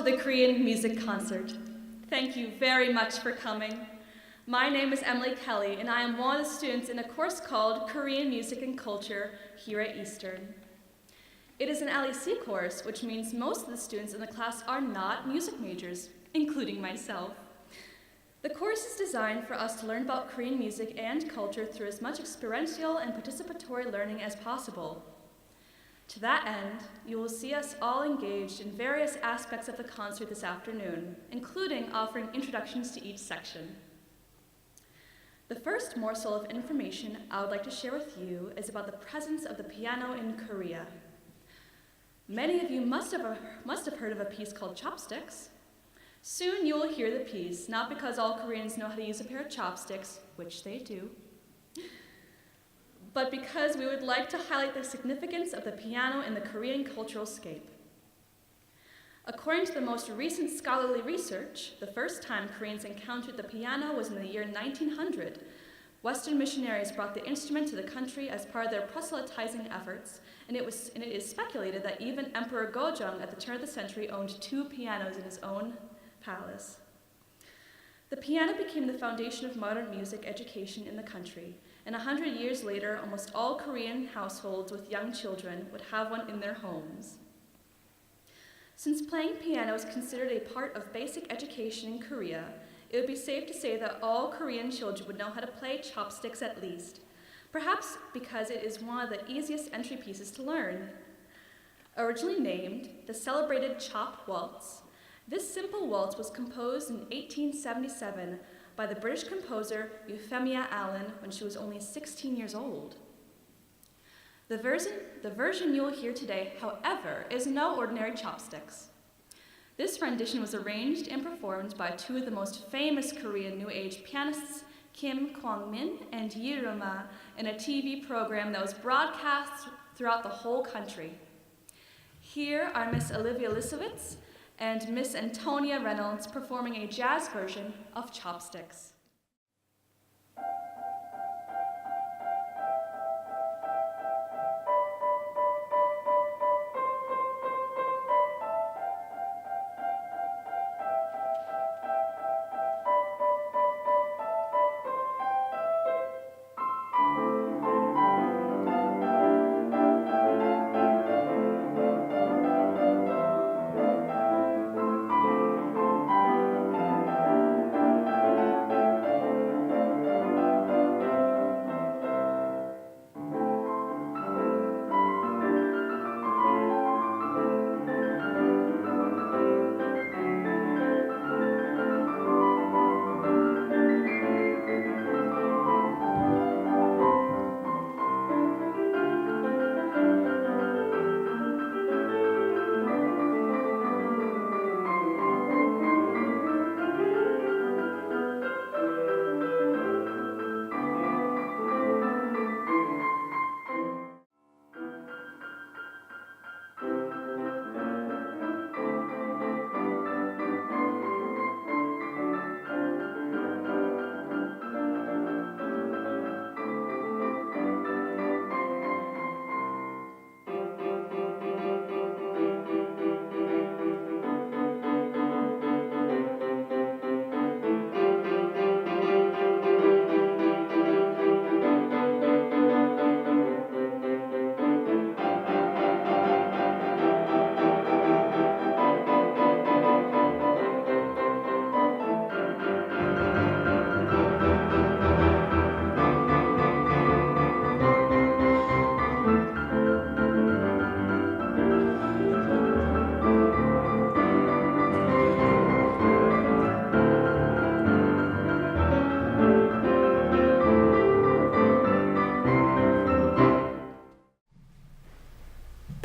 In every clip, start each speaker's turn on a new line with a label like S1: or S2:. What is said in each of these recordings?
S1: the Korean Music Concert. Thank you very much for coming. My name is Emily Kelly, and I am one of the students in a course called Korean Music and Culture here at Eastern. It is an LEC course, which means most of the students in the class are not music majors, including myself. The course is designed for us to learn about Korean music and culture through as much experiential and participatory learning as possible. To that end, you will see us all engaged in various aspects of the concert this afternoon, including offering introductions to each section. The first morsel of information I would like to share with you is about the presence of the piano in Korea. Many of you must have heard of a piece called Chopsticks. Soon you will hear the piece, not because all Koreans know how to use a pair of chopsticks, which they do, but because we would like to highlight the significance of the piano in the Korean cultural scape. According to the most recent scholarly research, the first time Koreans encountered the piano was in the year 1900. Western missionaries brought the instrument to the country as part of their proselytizing efforts, and it is speculated that even Emperor Gojong at the turn of the century owned 2 pianos in his own palace. The piano became the foundation of modern music education in the country, and 100 years later, almost all Korean households with young children would have one in their homes. Since playing piano is considered a part of basic education in Korea, it would be safe to say that all Korean children would know how to play chopsticks at least, perhaps because it is one of the easiest entry pieces to learn. Originally named the celebrated Chop Waltz, this simple waltz was composed in 1877 by the British composer Euphemia Allen when she was only 16 years old. The version you will hear today, however, is no ordinary chopsticks. This rendition was arranged and performed by 2 of the most famous Korean New Age pianists, Kim Kwang-min and Yi Ruma, in a TV program that was broadcast throughout the whole country. Here are Miss Olivia Lisowitz and Miss Antonia Reynolds performing a jazz version of Chopsticks.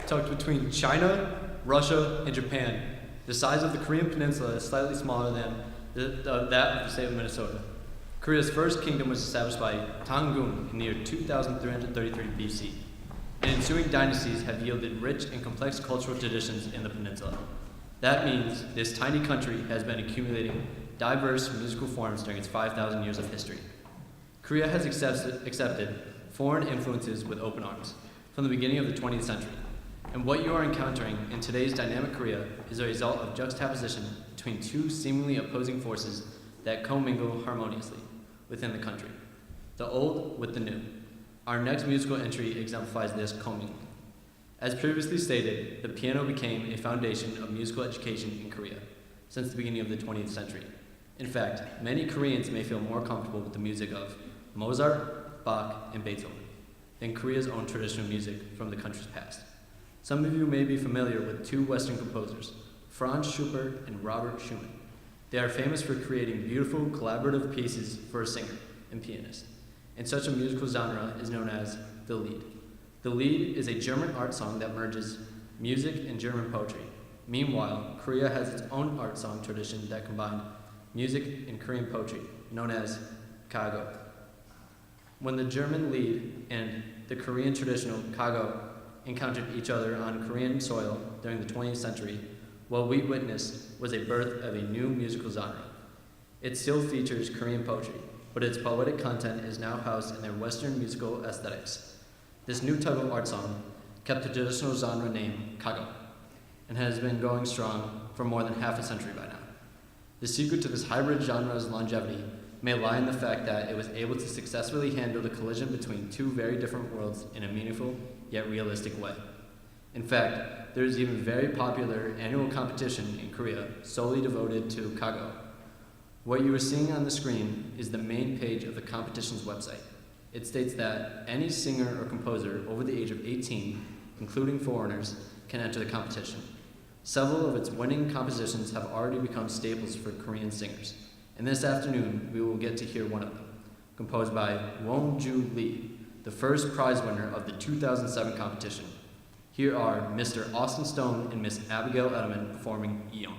S2: Tucked between China, Russia, and Japan, the size of the Korean peninsula is slightly smaller than that of the state of Minnesota. Korea's first kingdom was established by Tangun in the year 2333 BC, and ensuing dynasties have yielded rich and complex cultural traditions in the peninsula. That means this tiny country has been accumulating diverse musical forms during its 5,000 years of history. Korea has accepted foreign influences with open arms from the beginning of the 20th century. And what you are encountering in today's dynamic Korea is a result of juxtaposition between two seemingly opposing forces that commingle harmoniously within the country, the old with the new. Our next musical entry exemplifies this commingling. As previously stated, the piano became a foundation of musical education in Korea since the beginning of the 20th century. In fact, many Koreans may feel more comfortable with the music of Mozart, Bach, and Beethoven than Korea's own traditional music from the country's past. Some of you may be familiar with two Western composers, Franz Schubert and Robert Schumann. They are famous for creating beautiful collaborative pieces for a singer and pianist, and such a musical genre is known as the Lied. The Lied is a German art song that merges music and German poetry. Meanwhile, Korea has its own art song tradition that combined music and Korean poetry, known as kago. When the German Lied and the Korean traditional kago encountered each other on Korean soil during the 20th century, what we witnessed was a birth of a new musical genre. It still features Korean poetry, but its poetic content is now housed in their Western musical aesthetics. This new type of art song kept the traditional genre name kago and has been going strong for more than half a century by now. The secret to this hybrid genre's longevity may lie in the fact that it was able to successfully handle the collision between two very different worlds in a meaningful yet realistic way. In fact, there is even a very popular annual competition in Korea solely devoted to kago. What you are seeing on the screen is the main page of the competition's website. It states that any singer or composer over the age of 18, including foreigners, can enter the competition. Several of its winning compositions have already become staples for Korean singers, and this afternoon we will get to hear one of them, composed by Won-Ju Lee, the first prize winner of the 2007 competition. Here are Mr. Austin Stone and Miss Abigail Edelman performing Eon.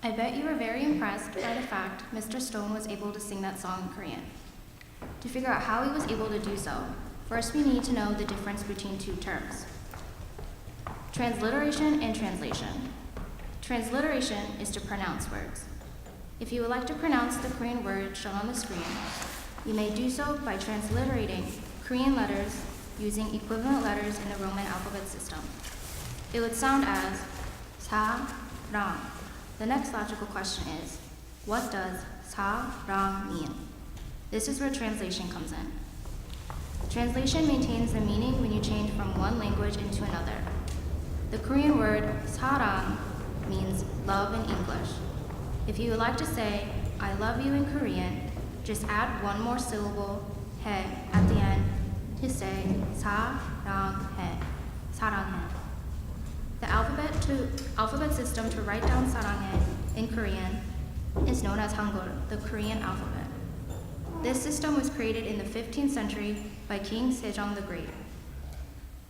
S3: I bet you were very impressed by the fact Mr. Stone was able to sing that song in Korean. To figure out how he was able to do so, first we need to know the difference between two terms: transliteration and translation. Transliteration is to pronounce words. If you would like to pronounce the Korean word shown on the screen, you may do so by transliterating Korean letters using equivalent letters in the Roman alphabet system. It would sound as 사랑. The next logical question is, what does 사랑 mean? This is where translation comes in. Translation maintains the meaning when you change from one language into another. The Korean word 사랑 means love in English. If you would like to say, I love you in Korean, just add one more syllable, 해, at the end to say 사랑해, 사랑해. The alphabet system to write down 사랑해 in Korean is known as Hangul, the Korean alphabet. This system was created in the 15th century by King Sejong the Great.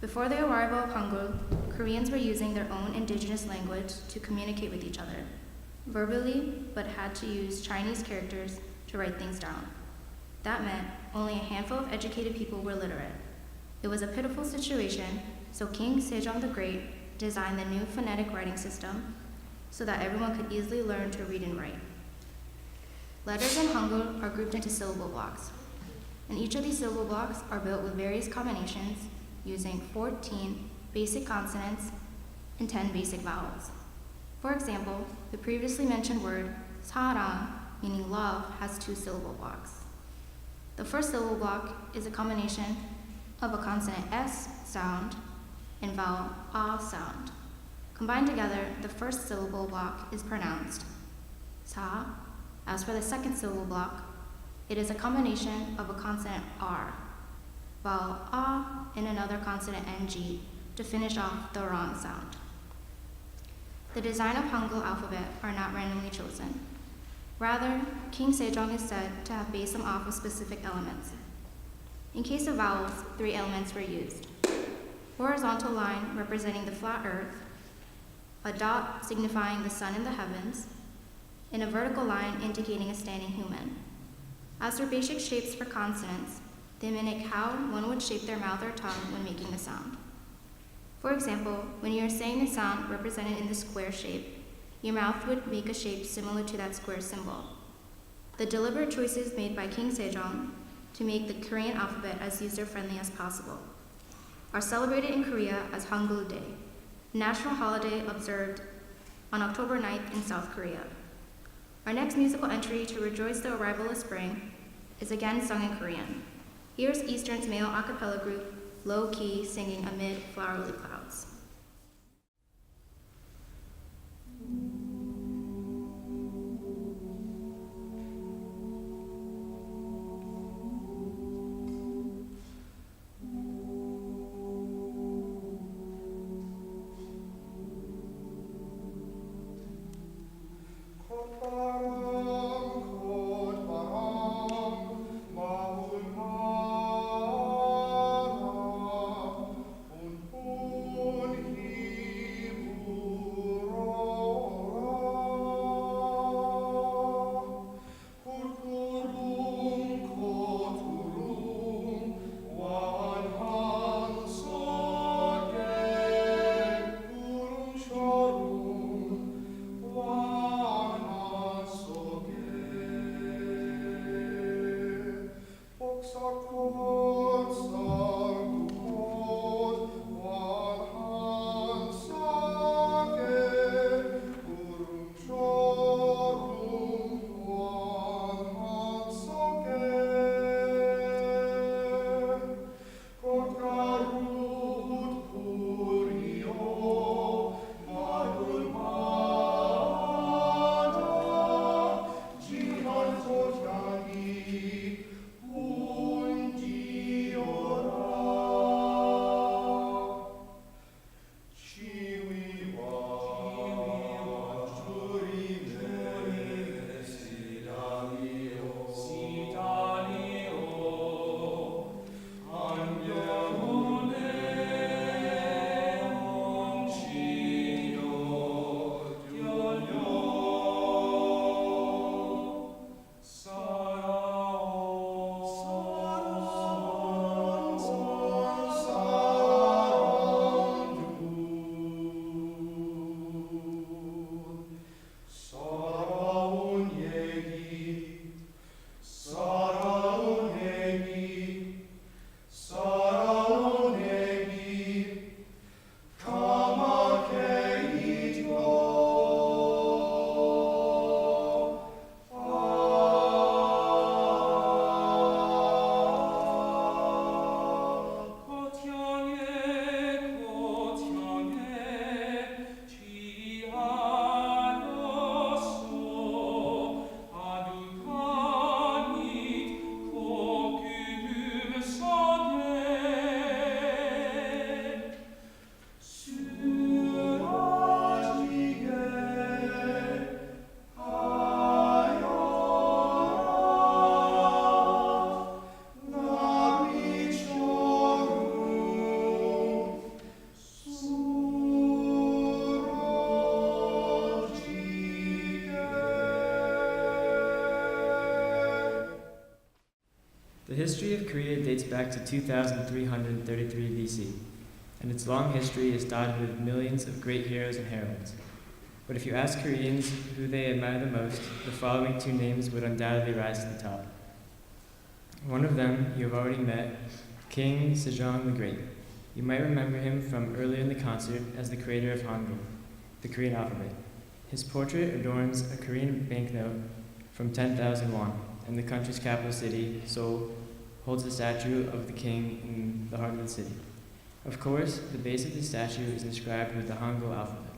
S3: Before the arrival of Hangul, Koreans were using their own indigenous language to communicate with each other, verbally, but had to use Chinese characters to write things down. That meant only a handful of educated people were literate. It was a pitiful situation, so King Sejong the Great designed the new phonetic writing system so that everyone could easily learn to read and write. Letters in Hangul are grouped into syllable blocks, and each of these syllable blocks are built with various combinations using 14 basic consonants and 10 basic vowels. For example, the previously mentioned word 사랑, meaning love, has 2 syllable blocks. The first syllable block is a combination of a consonant S sound and vowel A sound. Combined together, the first syllable block is pronounced sa. As for the second syllable block, it is a combination of a consonant R, vowel A, and another consonant NG to finish off the wrong sound. The design of Hangul alphabet are not randomly chosen. Rather, King Sejong is said to have based them off of specific elements. In case of vowels, 3 elements were used: horizontal line representing the flat earth, a dot signifying the sun in the heavens, and a vertical line indicating a standing human. As for basic shapes for consonants, they mimic how one would shape their mouth or tongue when making the sound. For example, when you are saying the sound represented in the square shape, your mouth would make a shape similar to that square symbol. The deliberate choices made by King Sejong to make the Korean alphabet as user-friendly as possible are celebrated in Korea as Hangul Day, a national holiday observed on October 9th in South Korea. Our next musical entry to rejoice the arrival of spring is again sung in Korean. Here's Eastern's male a cappella group, Low Key, singing Amid Flowery Clouds.
S4: 온 history of Korea dates back to 2333 BC, and its long history is dotted with millions of great heroes and heroines. But if you ask Koreans who they admire the most, the following two names would undoubtedly rise to the top. One of them you have already met, King Sejong the Great. You might remember him from earlier in the concert as the creator of Hangul, the Korean alphabet. His portrait adorns a Korean banknote from 10,000 won, and the country's capital city, Seoul, holds a statue of the king in the heart of the city. Of course, the base of the statue is inscribed with the Hangul alphabet.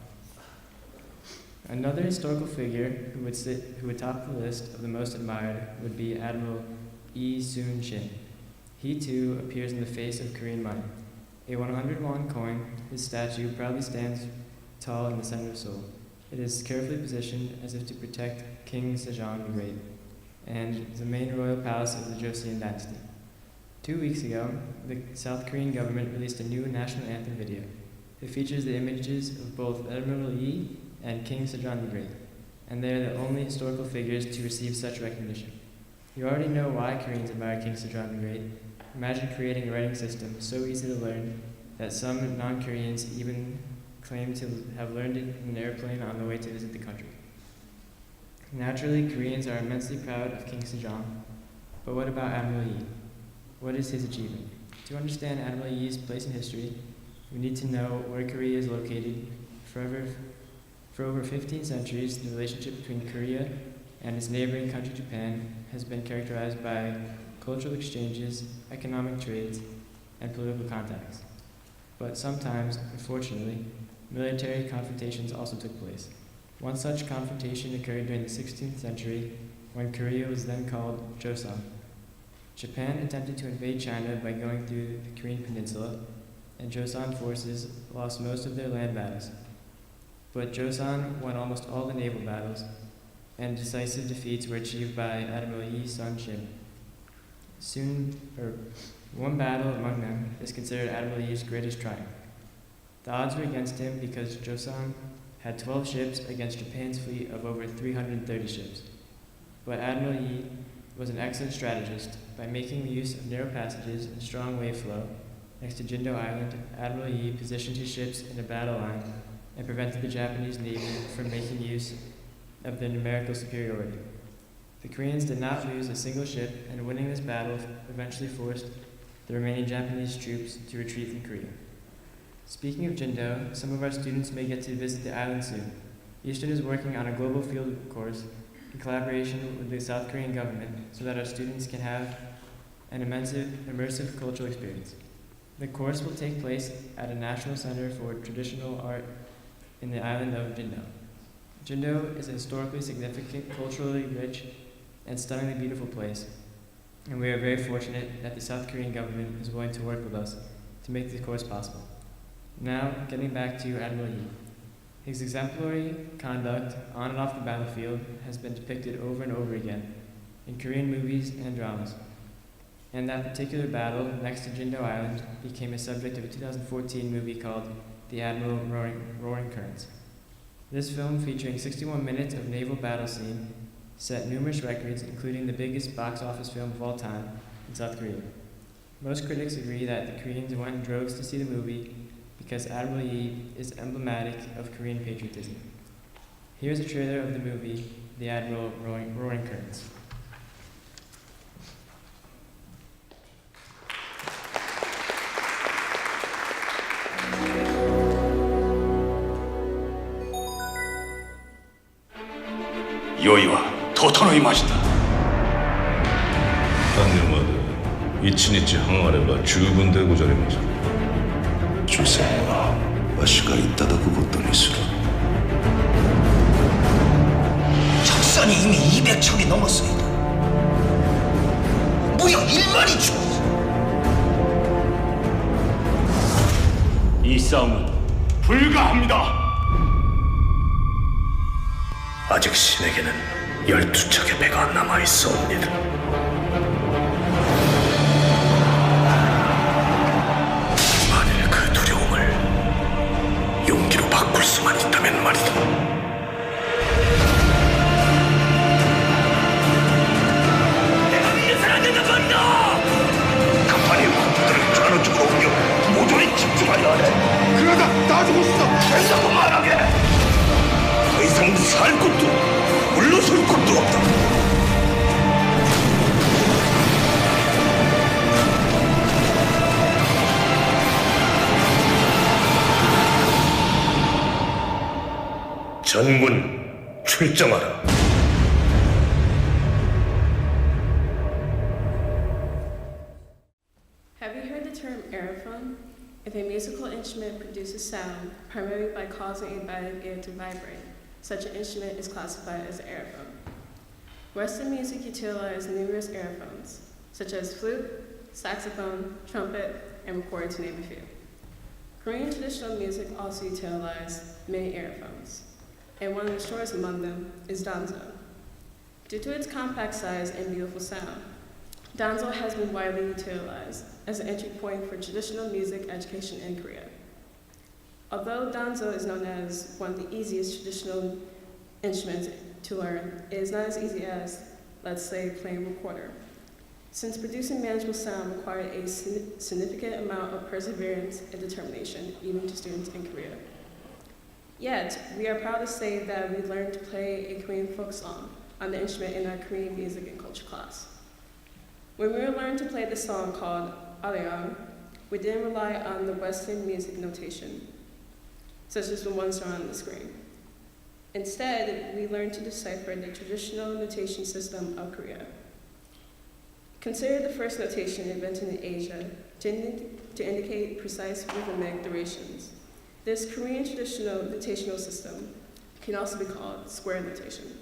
S4: Another historical figure who would top the list of the most admired would be Admiral Yi Sun-shin. He too appears in the face of Korean money. A 100 won coin, his statue proudly stands tall in the center of Seoul. It is carefully positioned as if to protect King Sejong the Great and the main royal palace of the Joseon dynasty. 2 weeks ago, the South Korean government released a new national anthem video. It features the images of both Admiral Yi and King Sejong the Great, and they are the only historical figures to receive such recognition. You already know why Koreans admire King Sejong the Great. Imagine creating a writing system so easy to learn that some non-Koreans even claim to have learned it in an airplane on the way to visit the country. Naturally, Koreans are immensely proud of King Sejong, but what about Admiral Yi? What is his achievement? To understand Admiral Yi's place in history, we need to know where Korea is located. For over 15 centuries, the relationship between Korea and its neighboring country Japan has been characterized by cultural exchanges, economic trades, and political contacts. But sometimes, unfortunately, military confrontations also took place. One such confrontation occurred during the 16th century when Korea was then called Joseon. Japan attempted to invade China by going through the Korean peninsula, and Joseon forces lost most of their land battles. But Joseon won almost all the naval battles, and decisive defeats were achieved by Admiral Yi Sun-shin. One battle among them is considered Admiral Yi's greatest triumph. The odds were against him because Joseon had 12 ships against Japan's fleet of over 330 ships. But Admiral Yi was an excellent strategist. By making use of narrow passages and strong wave flow, next to Jindo Island, Admiral Yi positioned his ships in a battle line and prevented the Japanese Navy from making use of their numerical superiority. The Koreans did not lose a single ship, and winning this battle eventually forced the remaining Japanese troops to retreat from Korea. Speaking of Jindo, some of our students may get to visit the island soon. Eastern is working on a global field course in collaboration with the South Korean government so that our students can have an immersive cultural experience. The course will take place at a National Center for Traditional Art in the island of Jindo. Jindo is a historically significant, culturally rich, and stunningly beautiful place, and we are very fortunate that the South Korean government is willing to work with us to make this course possible. Now, getting back to Admiral Yi. His exemplary conduct on and off the battlefield has been depicted over and over again in Korean movies and dramas. And that particular battle next to Jindo Island became a subject of a 2014 movie called The Admiral Roaring Currents. This film, featuring 61 minutes of naval battle scene, set numerous records, including the biggest box office film of all time in South Korea. Most critics agree that the Koreans went in droves to see the movie because Admiral Yi is emblematic of Korean patriotism. Here's a trailer of the movie, The Admiral Roaring Currents.
S5: 良いは整いました。
S6: 당뇨마다一日半あれば十分でござります。
S5: 主戦はわしがいただくことにする。
S7: 적선이 이미 200척이 넘었습니다. 무려 1만이 죽었어.
S5: 이 싸움은 불가합니다. 아직 신에게는 12척의 배가 남아있사옵니다. 만일 그 두려움을 용기로 바꿀 수만 있다면 말이다. 내가 믿어서는 안 된단 말이다!
S7: 죽을 수도 된다고 말하게. 더 이상 살 곳도 물러설 곳도 없다. 전군 출정하라.
S8: Have you heard the term aerophone? If a musical instrument produces sound primarily by causing a body of air to vibrate, such an instrument is classified as an aerophone. Western music utilizes numerous aerophones, such as flute, saxophone, trumpet, and recorder, to name a few. Korean traditional music also utilizes many aerophones, and one of the shortest among them is danzo. Due to its compact size and beautiful sound, danzo has been widely utilized as an entry point for traditional music education in Korea. Although danzo is known as one of the easiest traditional instruments to learn, it is not as easy as, let's say, playing a recorder, since producing manageable sound required a significant amount of perseverance and determination, even to students in Korea. Yet, we are proud to say that we learned to play a Korean folk song on the instrument in our Korean music and culture class. When we learned to play the song called Arirang, we didn't rely on the Western music notation, such as the ones shown on the screen. Instead, we learned to decipher the traditional notation system of Korea. Consider the first notation invented in Asia to indicate precise rhythmic durations. This Korean traditional notational system can also be called square notation.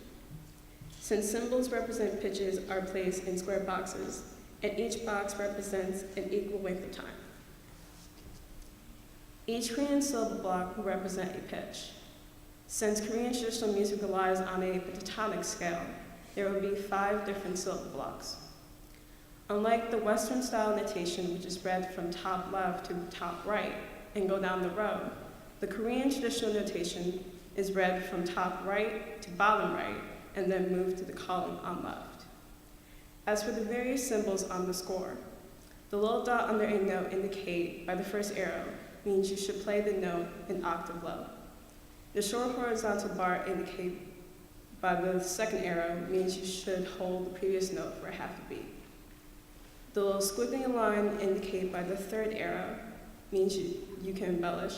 S8: Since symbols represent pitches are placed in square boxes, and each box represents an equal length of time. Each Korean syllable block will represent a pitch. Since Korean traditional music relies on a pentatonic scale, there will be 5 different syllable blocks. Unlike the Western style notation, which is read from top left to top right and go down the row, the Korean traditional notation is read from top right to bottom right and then moved to the column on left. As for the various symbols on the score, the little dot under a note indicated by the first arrow means you should play the note an octave low. The short horizontal bar indicated by the second arrow means you should hold the previous note for half a beat. The little squiggly line indicated by the third arrow means you can embellish.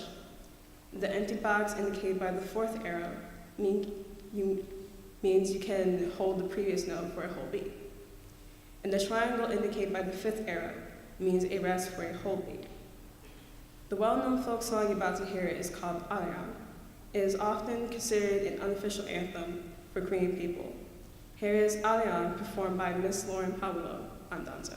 S8: The empty box indicated by the fourth arrow means you can hold the previous note for a whole beat. And the triangle indicated by the fifth arrow means a rest for a whole beat. The well-known folk song you're about to hear is called Arirang. It is often considered an unofficial anthem for Korean people. Here is Arirang performed by Miss Lauren Pablo on danzo.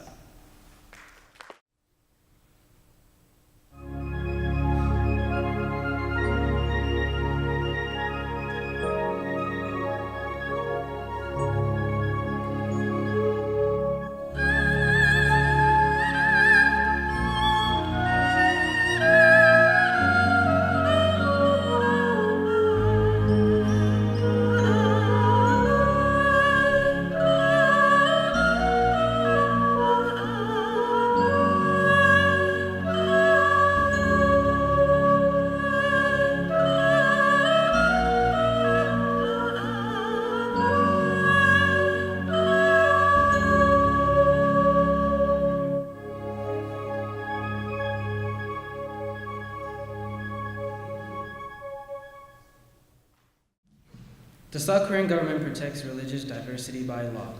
S4: The South Korean government protects religious diversity by law.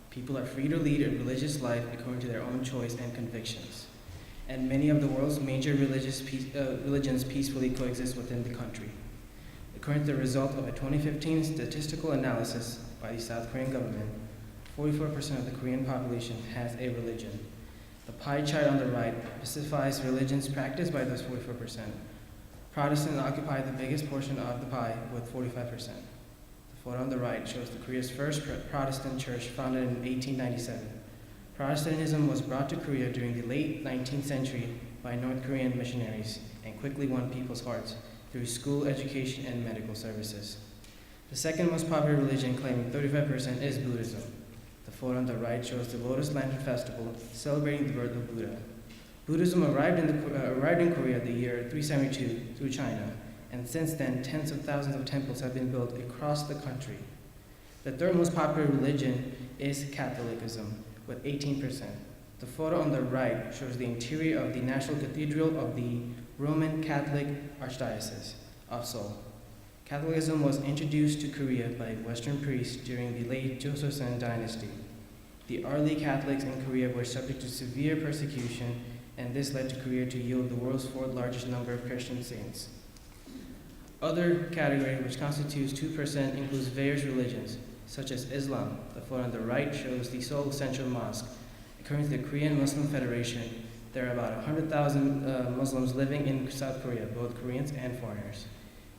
S4: People are free to lead a religious life according to their own choice and convictions. And many of the world's major religions peacefully coexist within the country. According to the result of a 2015 statistical analysis by the South Korean government, 44% of the Korean population has a religion. The pie chart on the right specifies religions practiced by those 44%. Protestants occupy the biggest portion of the pie with 45%. The photo on the right shows the Korea's first Protestant church founded in 1897. Protestantism was brought to Korea during the late 19th century by North Korean missionaries and quickly won people's hearts through school education and medical services. The second most popular religion, claiming 35%, is Buddhism. The photo on the right shows the Lotus Lantern Festival celebrating the birth of Buddha.
S9: Buddhism arrived in Korea the year 372 through China, and since then, tens of thousands of temples have been built across the country. The third most popular religion is Catholicism, with 18%. The photo on the right shows the interior of the National Cathedral of the Roman Catholic Archdiocese of Seoul. Catholicism was introduced to Korea by Western priests during the late Joseon dynasty. The early Catholics in Korea were subject to severe persecution, and this led to Korea to yield the world's fourth largest number of Christian saints. Other category, which constitutes 2%, includes various religions, such as Islam. The photo on the right shows the Seoul Central Mosque. According to the Korean Muslim Federation, there are about 100,000 Muslims living in South Korea, both Koreans and foreigners.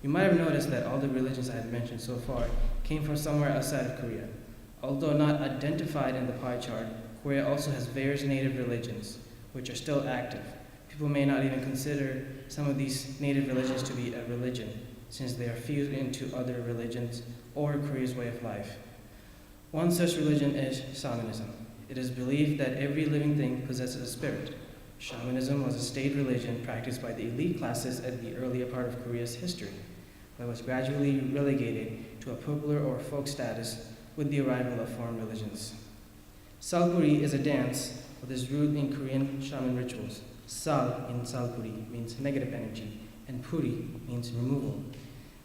S9: You might have noticed that all the religions I have mentioned so far came from somewhere outside of Korea. Although not identified in the pie chart, Korea also has various native religions, which are still active. People may not even consider some of these native religions to be a religion, since they are fused into other religions or Korea's way of life. One such religion is shamanism. It is believed that every living thing possesses a spirit. Shamanism was a state religion practiced by the elite classes at the earlier part of Korea's history, but was gradually relegated to a popular or folk status with the arrival of foreign religions. Salpuri is a dance with its root in Korean shaman rituals. Sal in Salpuri means negative energy, and puri means removal.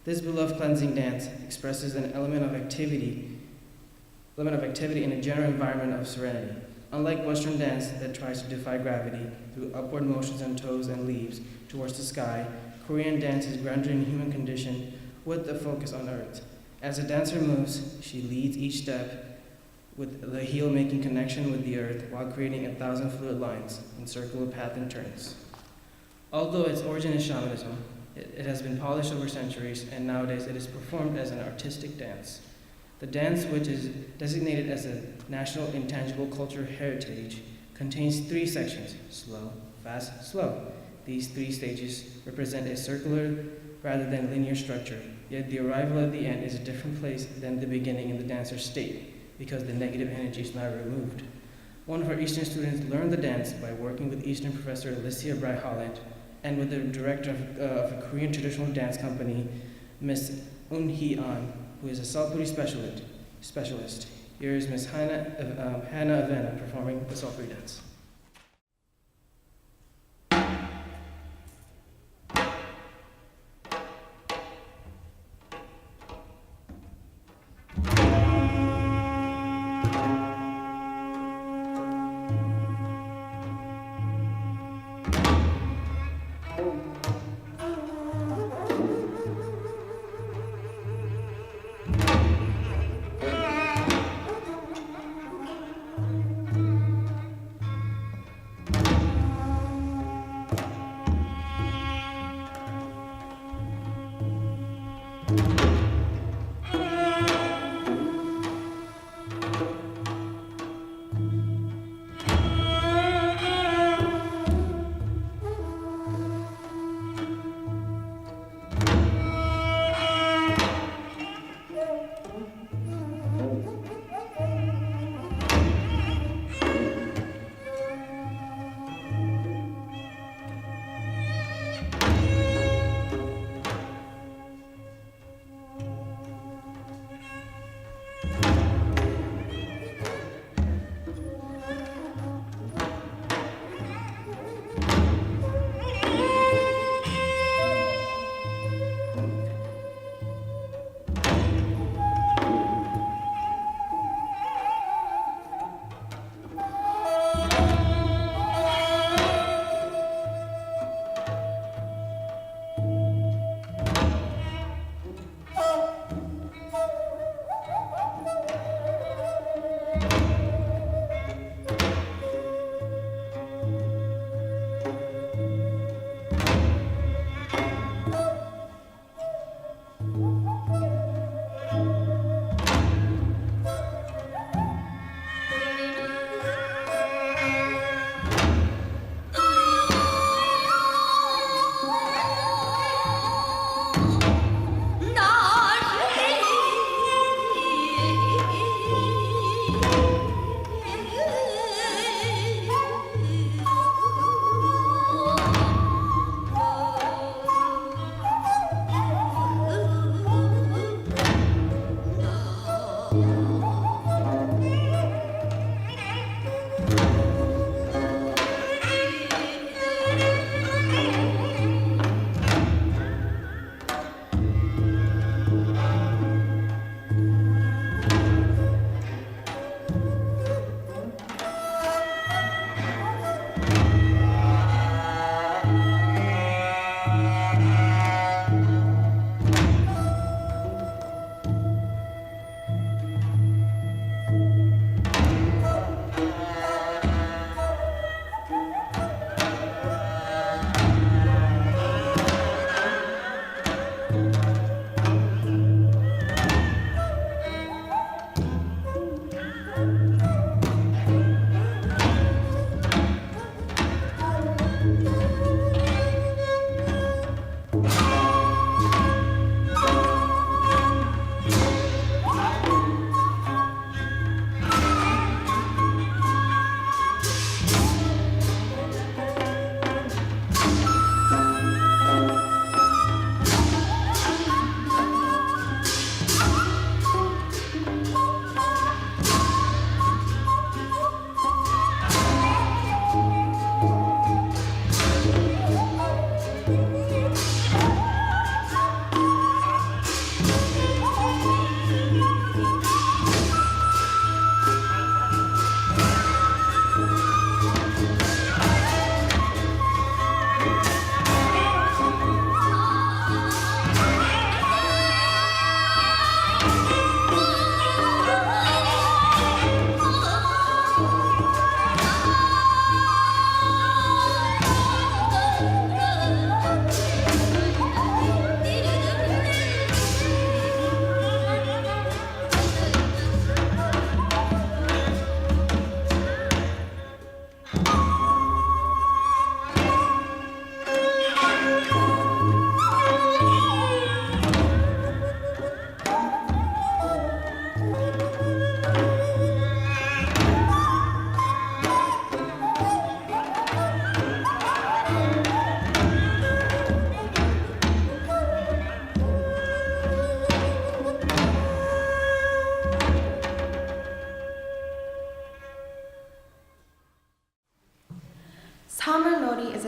S9: This beloved cleansing dance expresses an element of activity in a general environment of serenity. Unlike Western dance that tries to defy gravity through upward motions on toes and leaves towards the sky, Korean dance is grounded in human condition with a focus on earth. As a dancer moves, she leads each step with the heel making connection with the earth while creating 1,000 fluid lines in circular paths and turns. Although its origin is shamanism, it has been polished over centuries, and nowadays it is performed as an artistic dance. The dance, which is designated as a National Intangible Cultural Heritage, contains 3 sections: slow, fast, slow. These 3 stages represent a circular rather than linear structure, yet the arrival at the end is a different place than the beginning in the dancer's state, because the negative energy is now removed. One of our Eastern students learned the dance by working with Eastern professor Alicia Bright Holland and with the director of a Korean traditional dance company, Ms. Eun Hee An, who is a Salpuri specialist. Here is Ms. Hannah Avena performing the Salpuri dance.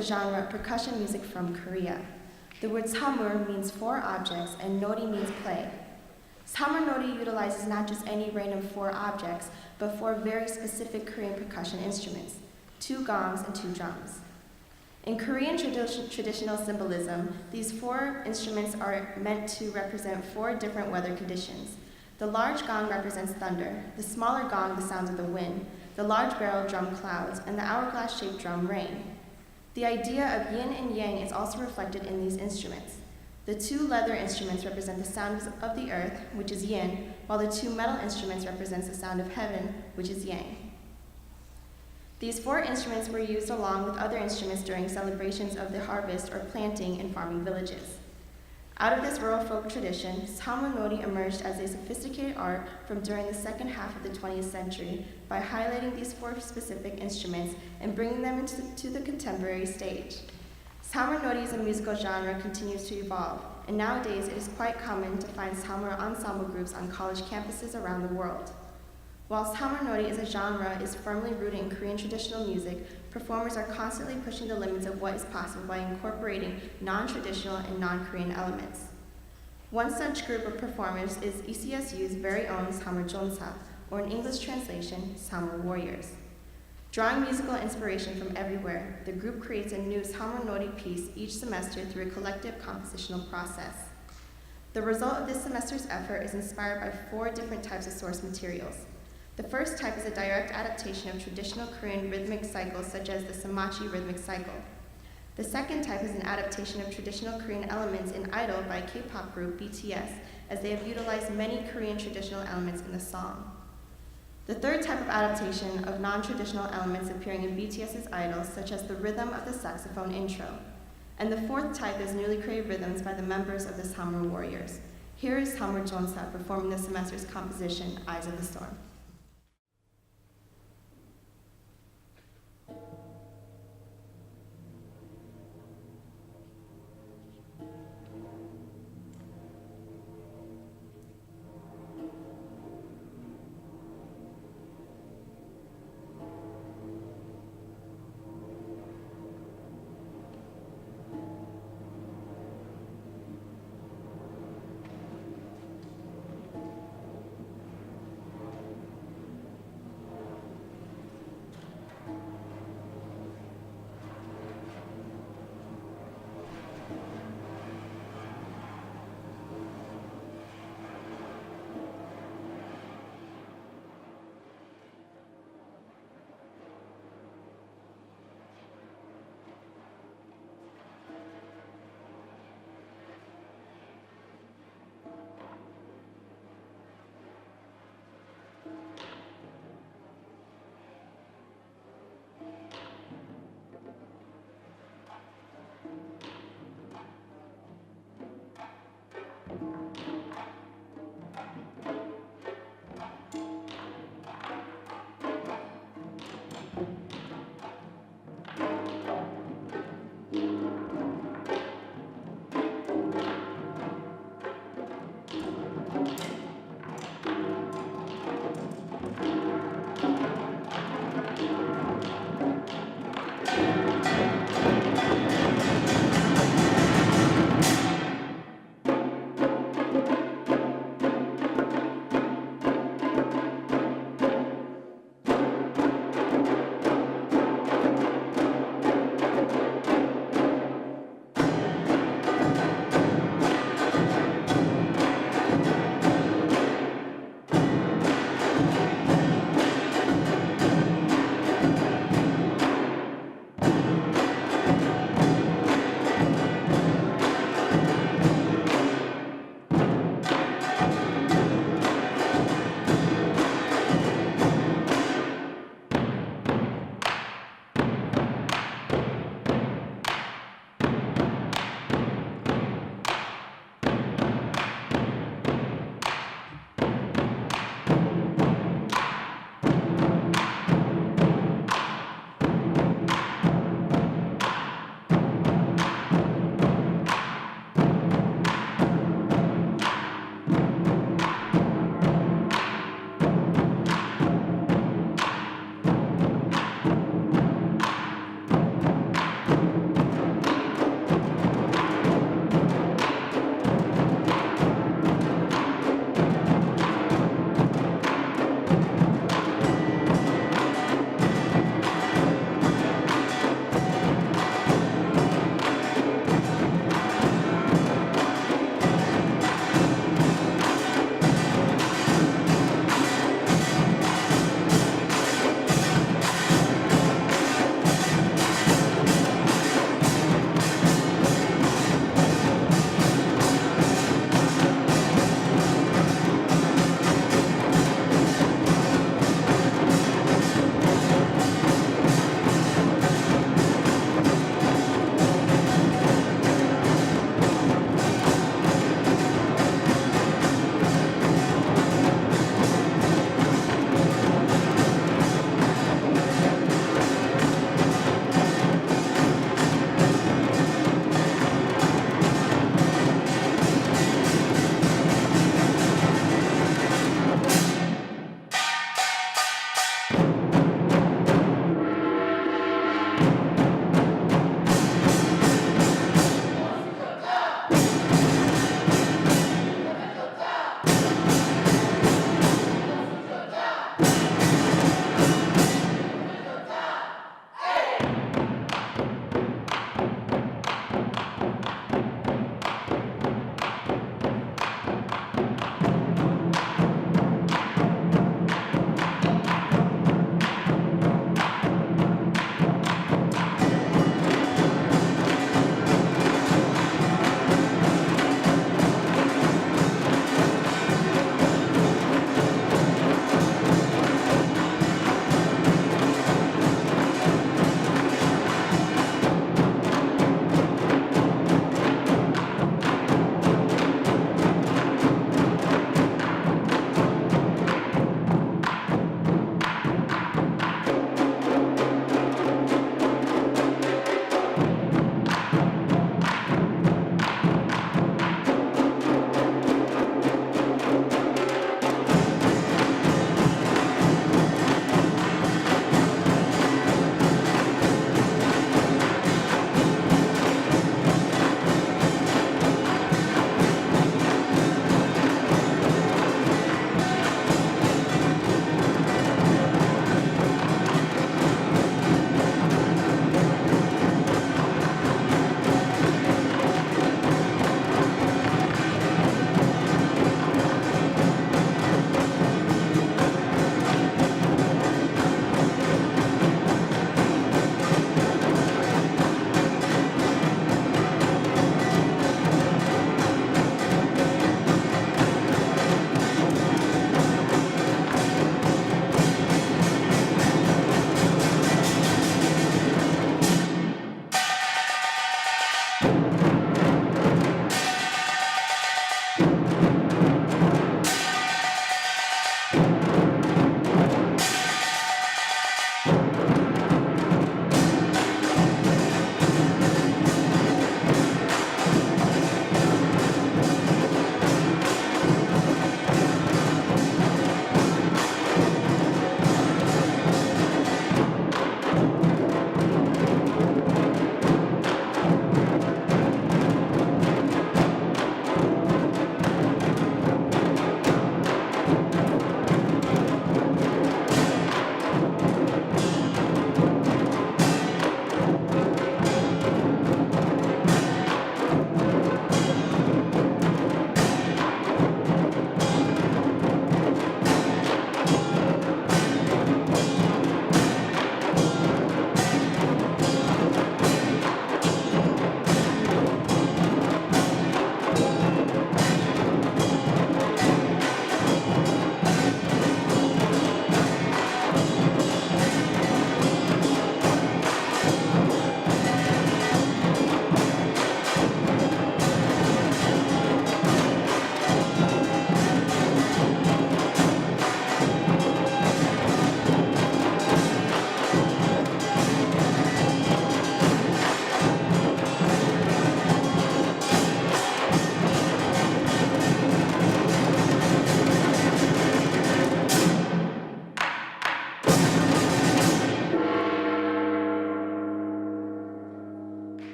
S10: a genre of percussion music from Korea. The word samur means four objects and nori means play. Samur nori utilizes not just any random four objects, but four very specific Korean percussion instruments, 2 gongs and 2 drums. In Korean traditional symbolism, these 4 instruments are meant to represent 4 different weather conditions. The large gong represents thunder, the smaller gong the sounds of the wind, the large barrel drum clouds, and the hourglass-shaped drum rain. The idea of yin and yang is also reflected in these instruments. The 2 leather instruments represent the sound of the earth, which is yin, while the 2 metal instruments represent the sound of heaven, which is yang. These 4 instruments were used along with other instruments during celebrations of the harvest or planting in farming villages. Out of this rural folk tradition, samur nori emerged as a sophisticated art from during the second half of the 20th century by highlighting these 4 specific instruments and bringing them into the contemporary stage. Samur nori as a musical genre continues to evolve, and nowadays it is quite common to find samur ensemble groups on college campuses around the world. While samur nori as a genre is firmly rooted in Korean traditional music, performers are constantly pushing the limits of what is possible by incorporating non-traditional and non-Korean elements. One such group of performers is ECSU's very own Samur Jonsa, or in English translation, Samur Warriors. Drawing musical inspiration from everywhere, the group creates a new samur nori piece each semester through a collective compositional process. The result of this semester's effort is inspired by 4 different types of source materials. The first type is a direct adaptation of traditional Korean rhythmic cycles such as the Samachi rhythmic cycle. The second type is an adaptation of traditional Korean elements in Idol by K-pop group BTS, as they have utilized many Korean traditional elements in the song. The third type of adaptation of non-traditional elements appearing in BTS's idols, such as the rhythm of the saxophone intro. And the fourth type is newly created rhythms by the members of the Samur Warriors. Here is Samur Jonsa performing the semester's composition, Eyes of the Storm.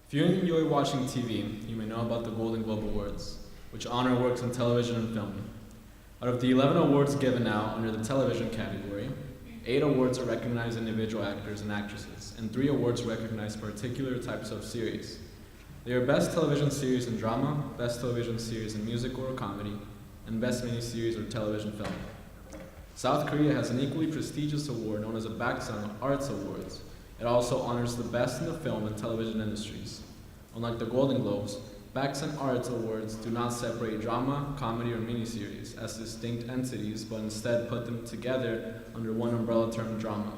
S11: If you enjoy watching TV, you may know about the Golden Globe Awards, which honor works in television and film. Out of the 11 awards given out under the television category, 8 awards are recognized individual actors and actresses, and 3 awards recognize particular types of series. They are Best Television Series in Drama, Best Television Series in Musical or Comedy, and Best Miniseries or Television Film. South Korea has an equally prestigious award known as the Baksan Arts Awards. It also honors the best in the film and television industries. Unlike the Golden Globes, Baksan Arts Awards do not separate drama, comedy, or miniseries as distinct entities, but instead put them together under one umbrella term drama.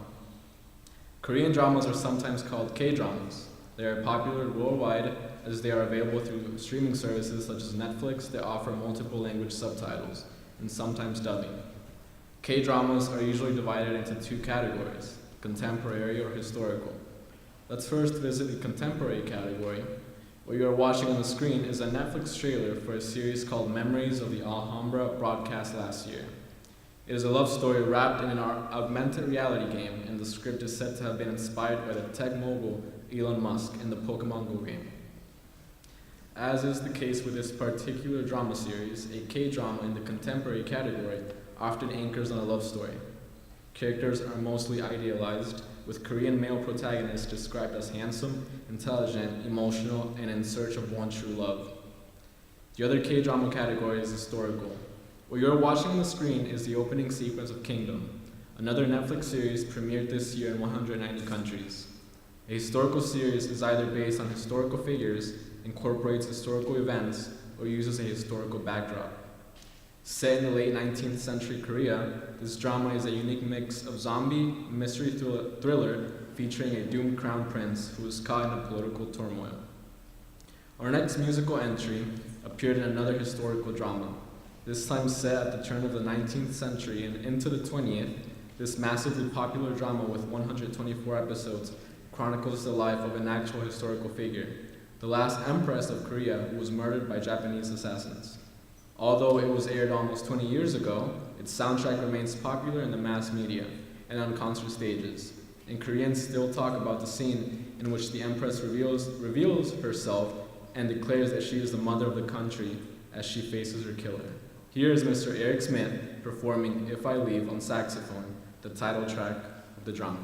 S11: Korean dramas are sometimes called K-dramas. They are popular worldwide as they are available through streaming services such as Netflix that offer multiple language subtitles and sometimes dubbing. K-dramas are usually divided into 2 categories, contemporary or historical. Let's first visit the contemporary category. What you are watching on the screen is a Netflix trailer for a series called Memories of the Alhambra, broadcast last year. It is a love story wrapped in an augmented reality game, and the script is said to have been inspired by the tech mogul Elon Musk and the Pokemon Go game. As is the case with this particular drama series, a K-drama in the contemporary category often anchors on a love story. Characters are mostly idealized, with Korean male protagonists described as handsome, intelligent, emotional, and in search of one true love. The other K-drama category is historical. What you're watching on the screen is the opening sequence of Kingdom, another Netflix series premiered this year in 190 countries. A historical series is either based on historical figures, incorporates historical events, or uses a historical backdrop. Set in the late 19th century Korea, this drama is a unique mix of zombie, mystery thriller featuring a doomed crown prince who is caught in a political turmoil. Our next musical entry appeared in another historical drama. This time set at the turn of the 19th century and into the 20th, this massively popular drama with 124 episodes chronicles the life of an actual historical figure, the last empress of Korea who was murdered by Japanese assassins. Although it was aired almost 20 years ago, its soundtrack remains popular in the mass media and on concert stages, and Koreans still talk about the scene in which the empress reveals herself and declares that she is the mother of the country as she faces her killer. Here is Mr. Eric Smith performing If I Leave on saxophone, the title track of the drama.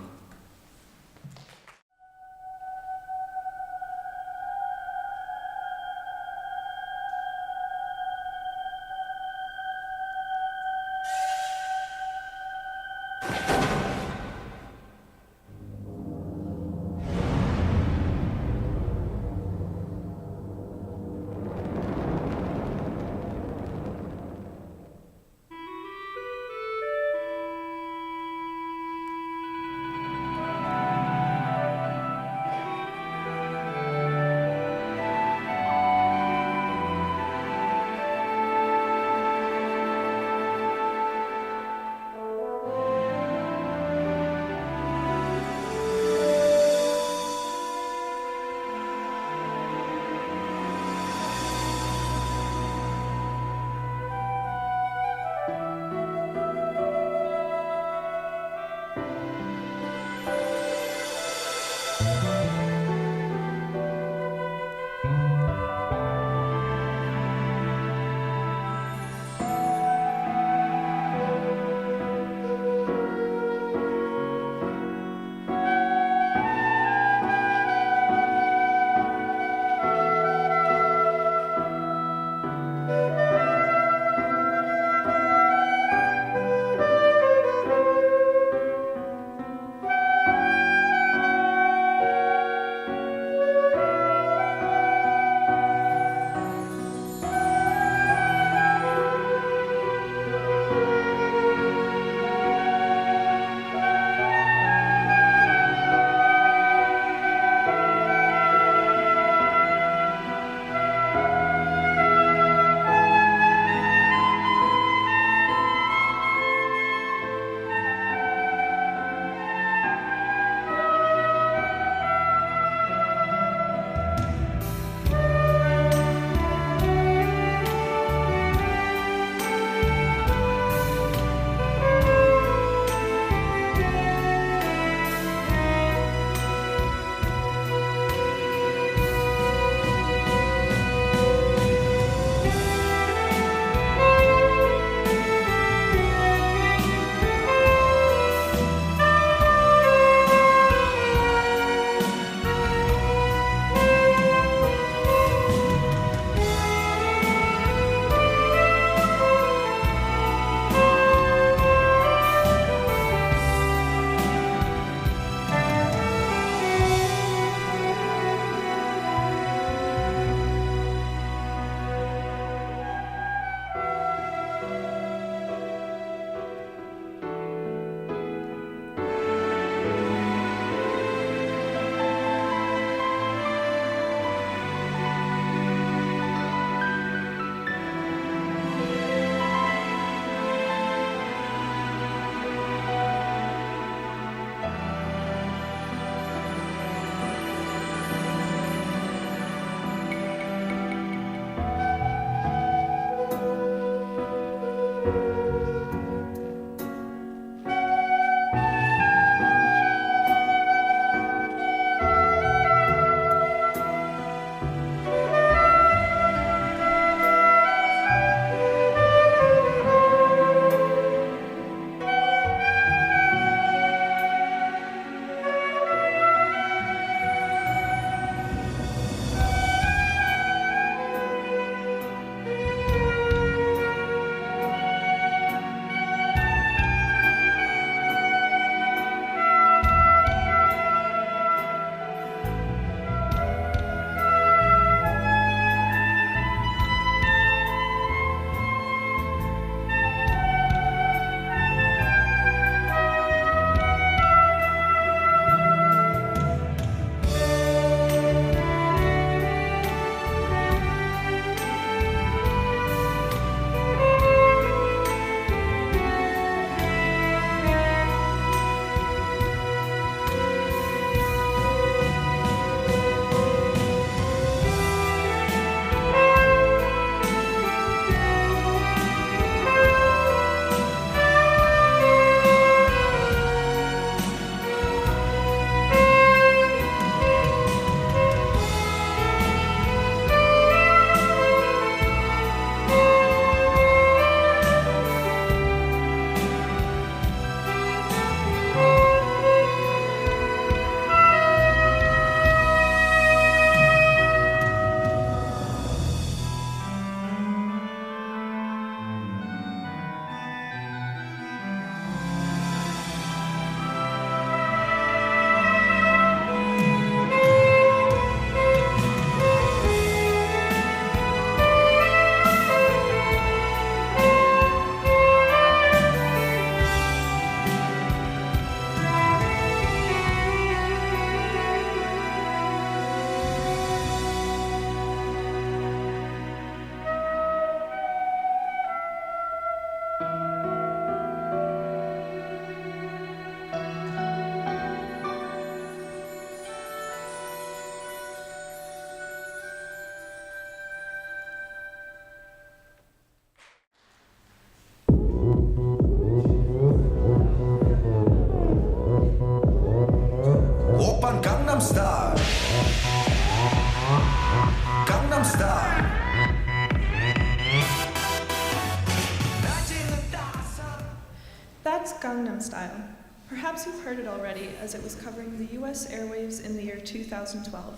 S12: Perhaps you've heard it already, as it was covering the US airwaves in the year 2012.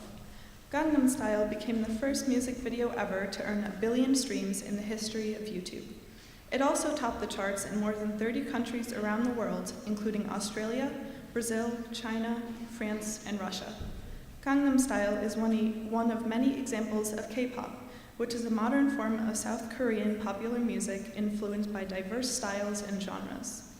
S12: Gangnam Style became the first music video ever to earn 1 billion streams in the history of YouTube. It also topped the charts in more than 30 countries around the world, including Australia, Brazil, China, France, and Russia. Gangnam Style is one of many examples of K-pop, which is a modern form of South Korean popular music influenced by diverse styles and genres.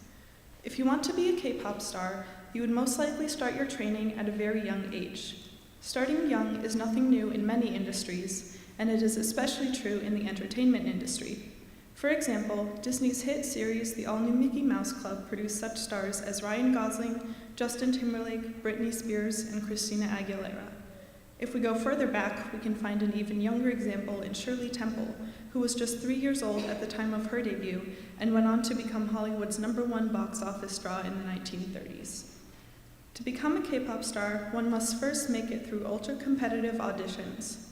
S12: If you want to be a K-pop star, you would most likely start your training at a very young age. Starting young is nothing new in many industries, and it is especially true in the entertainment industry. For example, Disney's hit series The All-New Mickey Mouse Club produced such stars as Ryan Gosling, Justin Timberlake, Britney Spears, and Christina Aguilera. If we go further back, we can find an even younger example in Shirley Temple, who was just 3 years old at the time of her debut and went on to become Hollywood's #1 box office draw in the 1930s. To become a K-pop star, one must first make it through ultra-competitive auditions.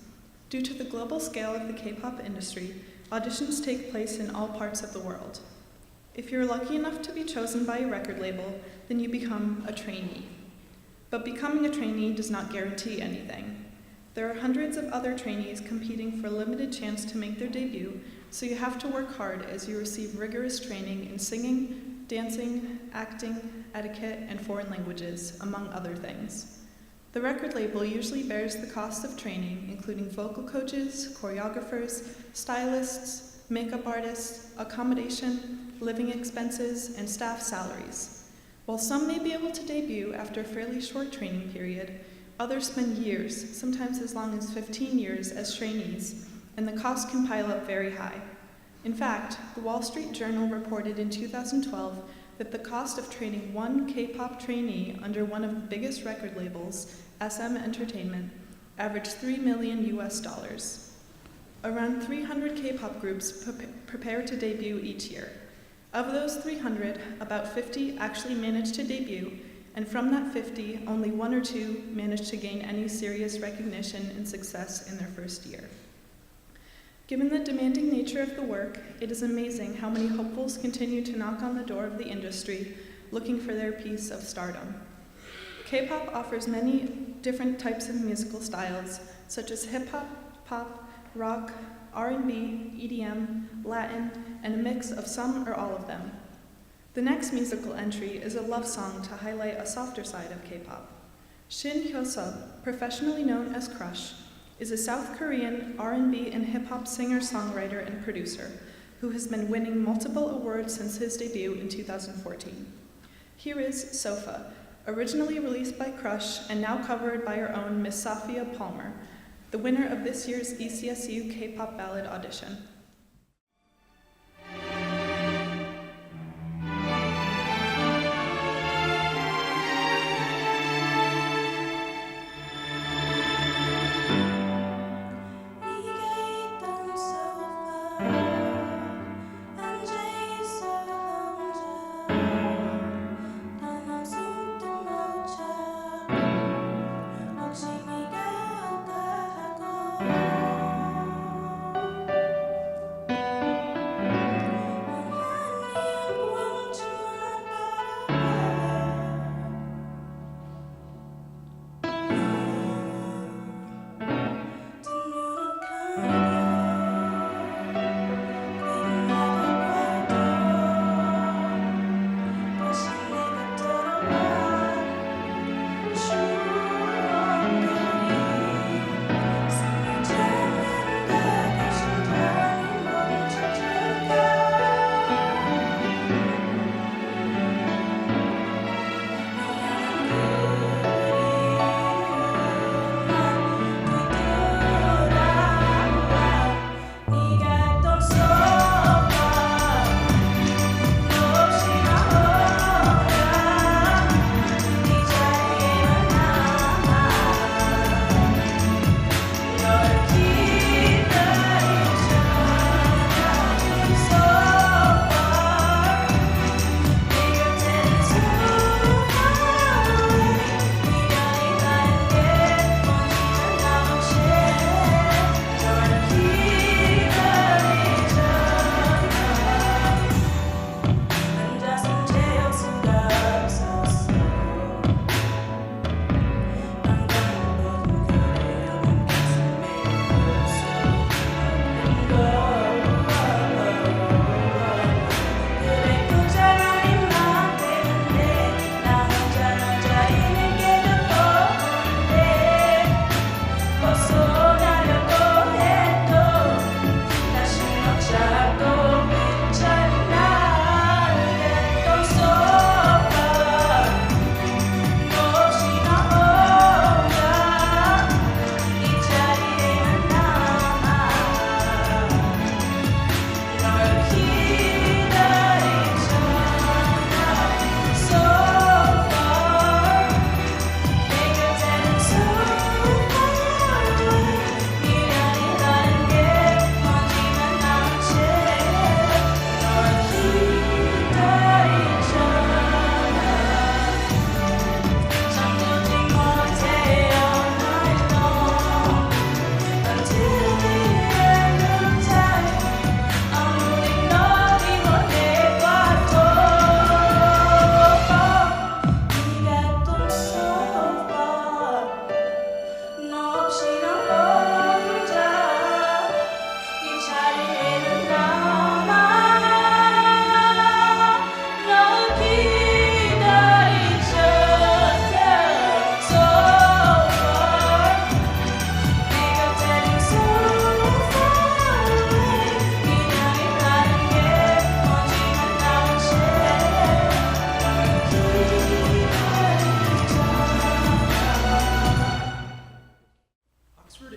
S12: Due to the global scale of the K-pop industry, auditions take place in all parts of the world. If you're lucky enough to be chosen by a record label, then you become a trainee. But becoming a trainee does not guarantee anything. There are hundreds of other trainees competing for a limited chance to make their debut, so you have to work hard as you receive rigorous training in singing, dancing, acting, etiquette, and foreign languages, among other things. The record label usually bears the cost of training, including vocal coaches, choreographers, stylists, makeup artists, accommodation, living expenses, and staff salaries. While some may be able to debut after a fairly short training period, others spend years, sometimes as long as 15 years, as trainees, and the cost can pile up very high. In fact, the Wall Street Journal reported in 2012 that the cost of training one K-pop trainee under one of the biggest record labels, SM Entertainment, averaged $3 million US. Around 300 K-pop groups prepare to debut each year. Of those 300, about 50 actually manage to debut, and from that 50, only 1 or 2 manage to gain any serious recognition and success in their first year. Given the demanding nature of the work, it is amazing how many hopefuls continue to knock on the door of the industry, looking for their piece of stardom. K-pop offers many different types of musical styles, such as hip-hop, pop, rock, R&B, EDM, Latin, and a mix of some or all of them. The next musical entry is a love song to highlight a softer side of K-pop. Shin Hyo-sub, professionally known as Crush, is a South Korean R&B and hip-hop singer-songwriter and producer who has been winning multiple awards since his debut in 2014. Here is Sofa, originally released by Crush and now covered by our own Miss Sophia Palmer, the winner of this year's ECSU K-pop ballad audition.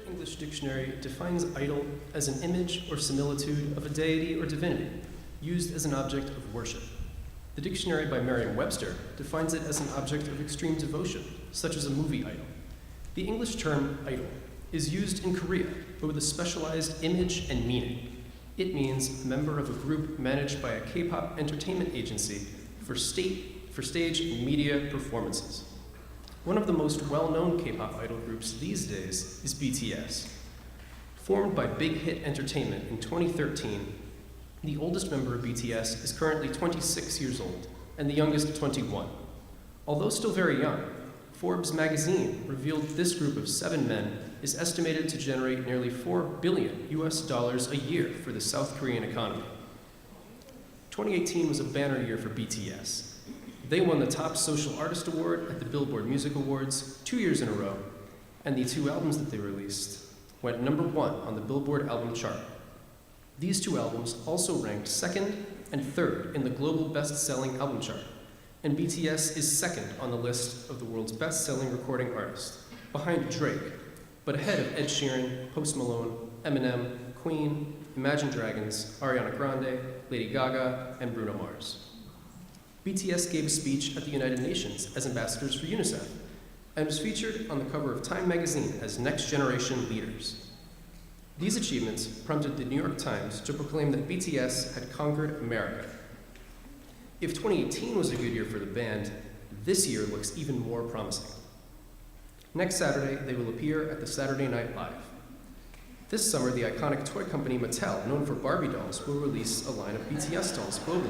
S13: English Dictionary defines idol as an image or similitude of a deity or divinity used as an object of worship. The dictionary by Merriam-Webster defines it as an object of extreme devotion, such as a movie idol. The English term idol is used in Korea, but with a specialized image and meaning. It means a member of a group managed by a K-pop entertainment agency for stage and media performances. One of the most well-known K-pop idol groups these days is BTS. Formed by Big Hit Entertainment in 2013, the oldest member of BTS is currently 26 years old, and the youngest 21. Although still very young, Forbes magazine revealed this group of 7 men is estimated to generate nearly $4 billion a year for the South Korean economy. 2018 was a banner year for BTS. They won the Top Social Artist Award at the Billboard Music Awards 2 years in a row, and the 2 albums that they released went #1 on the Billboard album chart. These 2 albums also ranked 2nd and 3rd in the global best-selling album chart, and BTS is 2nd on the list of the world's best-selling recording artists, behind Drake, but ahead of Ed Sheeran, Post Malone, Eminem, Queen, Imagine Dragons, Ariana Grande, Lady Gaga, and Bruno Mars. BTS gave a speech at the United Nations as ambassadors for UNICEF and was featured on the cover of Time magazine as Next Generation Leaders. These achievements prompted the New York Times to proclaim that BTS had conquered America. If 2018 was a good year for the band, this year looks even more promising. Next Saturday, they will appear at the Saturday Night Live. This summer, the iconic toy company Mattel, known for Barbie dolls, will release a line of BTS dolls globally.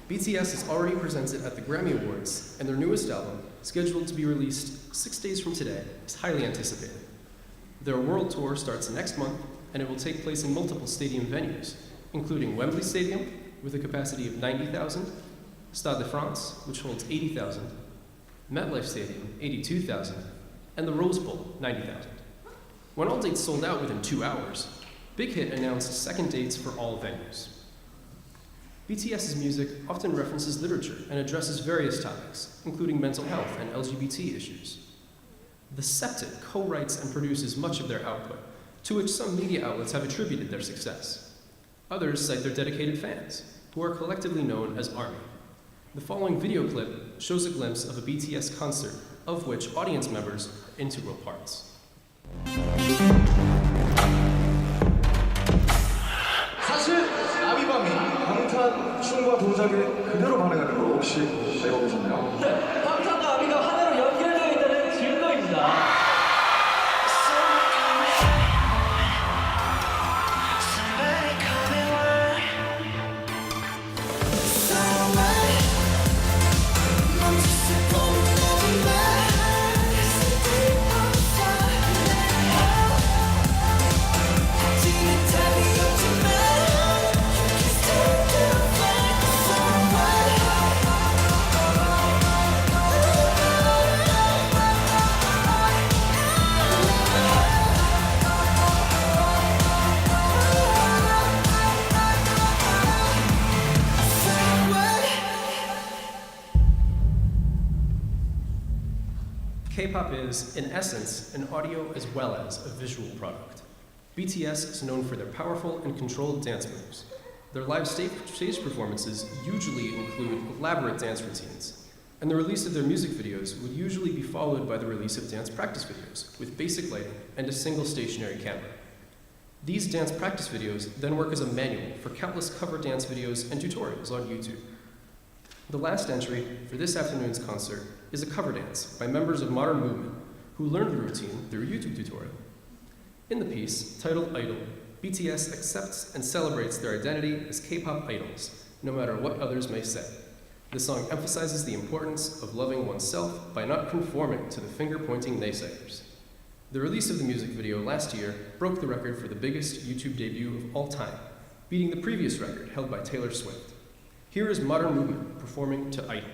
S13: BTS is already presented at the Grammy Awards, and their newest album, scheduled to be released 6 days from today, is highly anticipated. Their world tour starts next month, and it will take place in multiple stadium venues, including Wembley Stadium, with a capacity of 90,000, Stade de France, which holds 80,000, MetLife Stadium, 82,000, and the Rose Bowl, 90,000. When all dates sold out within 2 hours, Big Hit announced second dates for all venues. BTS's music often references literature and addresses various topics, including mental health and LGBT issues. The Septet co-writes and produces much of their output, to which some media outlets have attributed their success. Others cite their dedicated fans, who are collectively known as ARMY. The following video clip shows a glimpse of a BTS concert, of which audience members are integral parts.
S14: 사실 아비밤이 방탄 춤과 동작에 그대로 반응하는 거 혹시 알고 계셨나요?
S15: 네, 방탄과 아비가 하나로 연결되어 있다는 증거입니다.
S13: K-pop is, in essence, an audio as well as a visual product. BTS is known for their powerful and controlled dance moves. Their live stage performances usually include elaborate dance routines, and the release of their music videos would usually be followed by the release of dance practice videos with basic lighting and a single stationary camera. These dance practice videos then work as a manual for countless cover dance videos and tutorials on YouTube. The last entry for this afternoon's concert is a cover dance by members of Modern Movement who learned the routine through a YouTube tutorial. In the piece, titled Idol, BTS accepts and celebrates their identity as K-pop idols, no matter what others may say. The song emphasizes the importance of loving oneself by not conforming to the finger-pointing naysayers. The release of the music video last year broke the record for the biggest YouTube debut of all time, beating the previous record held by Taylor Swift. Here is Modern Movement performing to Idol.